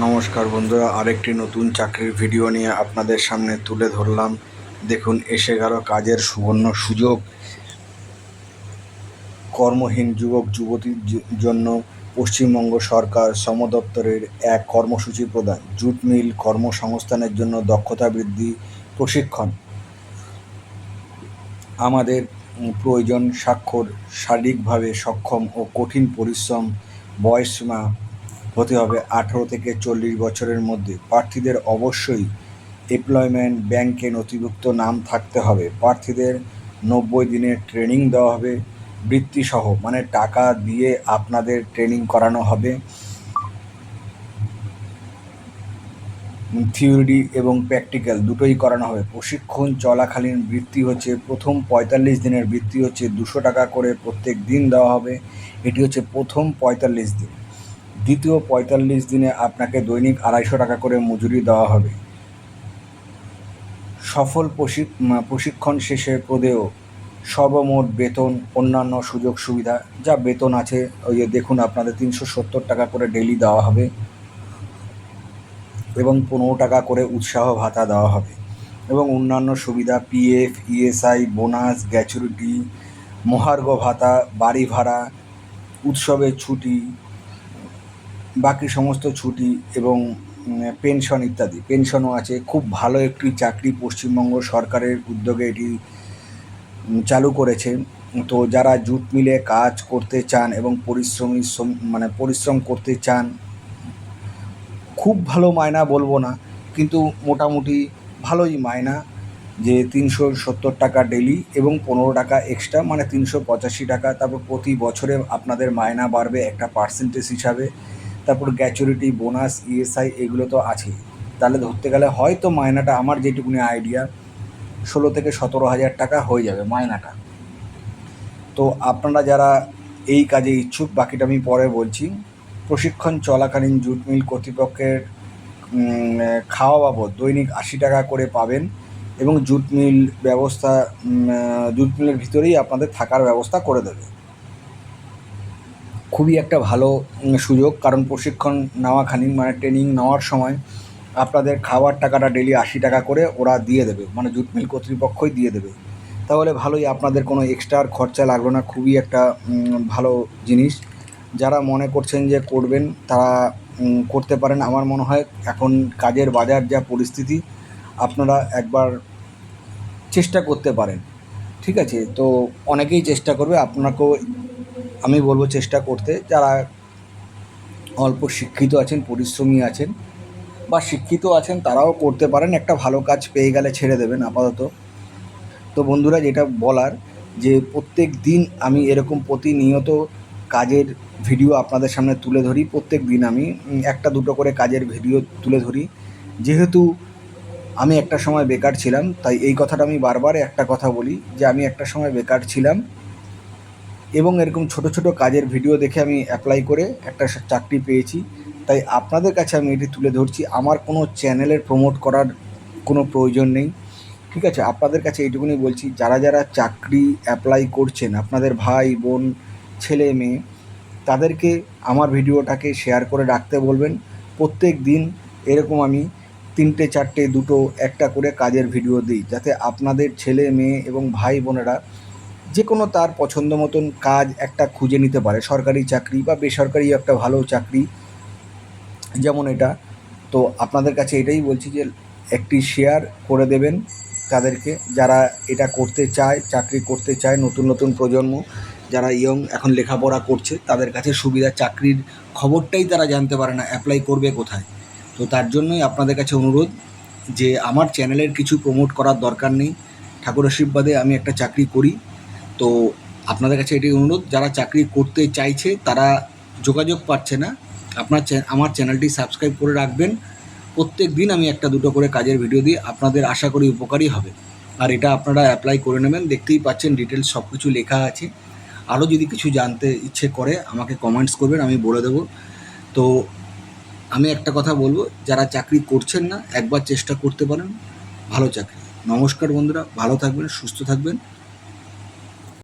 নমস্কার বন্ধুরা, আরেকটি নতুন চাকরির ভিডিও নিয়ে আপনাদের সামনে তুলে ধরলাম। দেখুন, এসে গেল কাজের সুবর্ণ সুযোগ। কর্মহীন যুবক যুবতীর জন্য পশ্চিমবঙ্গ সরকার শ্রম দপ্তরের এক কর্মসূচি প্রদান। জুট মিল কর্মসংস্থানের জন্য দক্ষতা বৃদ্ধি প্রশিক্ষণ। আমাদের প্রয়োজন স্বাক্ষর, শারীরিকভাবে সক্ষম ও কঠিন পরিশ্রম। বয়সসীমা হতে হবে 18 থেকে 40 বছরের মধ্যে। প্রার্থীদের অবশ্যই এমপ্লয়মেন্ট ব্যাংকে নথিভুক্ত নাম থাকতে হবে। প্রার্থীদের 90 দিনের ট্রেনিং দেওয়া হবে বৃত্তিসহ, মানে টাকা দিয়ে আপনাদের ট্রেনিং করানো হবে। থিওরি এবং প্র্যাকটিক্যাল দুটোই করানো হবে। প্রশিক্ষণ চলাকালীন বৃত্তি হচ্ছে প্রথম 45 দিনের বৃত্তি হচ্ছে 200 টাকা করে প্রত্যেক দিন দেওয়া হবে। এটি হচ্ছে প্রথম 45 দিন। দ্বিতীয় 45 দিনে আপনাকে দৈনিক 250 টাকা করে মজুরি দেওয়া হবে। সফল প্রশিক্ষণ শেষে প্রদেয় সর্বমোট বেতন, অন্যান্য সুযোগ সুবিধা যা বেতন আছে, ওই যে দেখুন আপনাদের 370 টাকা করে ডেলি দেওয়া হবে এবং 15 টাকা করে উৎসাহ ভাতা দেওয়া হবে এবং অন্যান্য সুবিধা পিএফ, ইএসআই, বোনাস, গ্র্যাচুইটি, মহার্ঘ ভাতা, বাড়ি ভাড়া, উৎসবের ছুটি, বাকি সমস্ত ছুটি এবং পেনশন ইত্যাদি। পেনশনও আছে। খুব ভালো একটি চাকরি, পশ্চিমবঙ্গ সরকারের উদ্যোগে এটি চালু করেছে। তো যারা জুট মিলে কাজ করতে চান এবং পরিশ্রম করতে চান, খুব ভালো মায়না বলবো না, কিন্তু মোটামুটি ভালোই মায়না, যে 370 টাকা ডেলি এবং 15 টাকা এক্সট্রা, মানে 385 টাকা। তারপর প্রতি বছরে আপনাদের মায়না বাড়বে একটা পার্সেন্টেজ হিসাবে। তারপর গ্র্যাচুইটি, বোনাস, ইএসআই এগুলো তো আছেই। তাহলে ধরতে গেলে হয়তো মায়নাটা, আমার যেটুকুনি আইডিয়া, 16 থেকে 17 হাজার টাকা হয়ে যাবে মায়নাটা। তো আপনারা যারা এই কাজে ইচ্ছুক, বাকিটা আমি পরে বলছি। প্রশিক্ষণ চলাকালীন জুট মিল কর্তৃপক্ষের খাওয়া বাবদ দৈনিক 80 টাকা করে পাবেন এবং জুট মিলের ভিতরেই আপনাদের থাকার ব্যবস্থা করে দেবে। খুবই একটা ভালো সুযোগ, কারণ প্রশিক্ষণ নেওয়াখানি, মানে ট্রেনিং নেওয়ার সময় আপনাদের খাওয়ার টাকাটা ডেলি 80 টাকা করে ওরা দিয়ে দেবে, মানে জুট মিল কর্তৃপক্ষই দিয়ে দেবে। তাহলে ভালোই, আপনাদের কোনো এক্সট্রা খরচা লাগলো না। খুবই একটা ভালো জিনিস। যারা মনে করছেন যে করবেন, তারা করতে পারেন। আমার মনে হয় এখন কাজের বাজার যা পরিস্থিতি, আপনারা একবার চেষ্টা করতে পারেন। ঠিক আছে? তো অনেকেই চেষ্টা করবে, আপনাকেও আমি বলবো চেষ্টা করতে। যারা অল্প শিক্ষিত আছেন, পরিশ্রমী আছেন বা শিক্ষিত আছেন, তারাও করতে পারেন। একটা ভালো কাজ পেয়ে গেলে ছেড়ে দেবেন আপাতত। তো বন্ধুরা, যেটা বলার, যে প্রত্যেক দিন আমি এরকম প্রতিনিয়ত কাজের ভিডিও আপনাদের সামনে তুলে ধরি। প্রত্যেক দিন আমি একটা দুটো করে কাজের ভিডিও তুলে ধরি। যেহেতু আমি একটা সময় বেকার ছিলাম, তাই এই কথাটা আমি বারবার একটা কথা বলি, যে আমি একটা সময় বেকার ছিলাম এবং এরকম ছোট ছোট কাজের ভিডিও দেখে আমি অ্যাপ্লাই করে একটা চাকরি পেয়েছি। তাই আপনাদের কাছে আমি এটি তুলে ধরছি। আমার কোনো চ্যানেলের প্রমোট করার কোনো প্রয়োজন নেই। ঠিক আছে? আপনাদের কাছে এইটুকুনি বলছি, যারা যারা চাকরি অ্যাপ্লাই করছেন, আপনাদের ভাই বোন, ছেলে মেয়ে, তাদেরকে আমার ভিডিওটাকে শেয়ার করে রাখতে বলবেন। প্রত্যেক দিন এরকম আমি 3টে 4টে 2টো 1টা করে কাজের ভিডিও দিই, যাতে আপনাদের ছেলে মেয়ে এবং ভাই বোনেরা যে কোনো তার পছন্দ মতন কাজ একটা খুঁজে নিতে পারে। সরকারি চাকরি বা বেসরকারি একটা ভালো চাকরি, যেমন এটা। তো আপনাদের কাছে এটাই বলছি যে একটি শেয়ার করে দেবেন তাদেরকে, যারা এটা করতে চায়, চাকরি করতে চায়। নতুন নতুন প্রজন্ম যারা ইয়ং, এখন লেখাপড়া করছে, তাদের কাছে সুবিধা, চাকরির খবরটাই তারা জানতে পারে না, অ্যাপ্লাই করবে কোথায়। তো তার জন্যই আপনাদের কাছে অনুরোধ, যে আমার চ্যানেলের কিছু প্রমোট করার দরকার নেই। ঠাকুর আশীর্বাদে আমি একটা চাকরি করি। তো আপনাদের কাছে এটাই অনুরোধ, যারা চাকরি করতে চাইছে তারা যোগাযোগ পাচ্ছে না, আমার চ্যানেলটি সাবস্ক্রাইব করে রাখবেন। প্রত্যেক দিন আমি একটা দুটো করে কাজের ভিডিও দিই, আপনাদের আশা করি উপকারী হবে। আর এটা আপনারা অ্যাপ্লাই করে নেবেন। দেখতেই পাচ্ছেন ডিটেলস সব কিছু লেখা আছে। আরও যদি কিছু জানতে ইচ্ছে করে আমাকে কমেন্টস করবেন, আমি বলে দেবো। তো আমি একটা কথা বলবো, যারা চাকরি করছেন না, একবার চেষ্টা করতে পারেন, ভালো চাকরি। নমস্কার বন্ধুরা, ভালো থাকবেন, সুস্থ থাকবেন।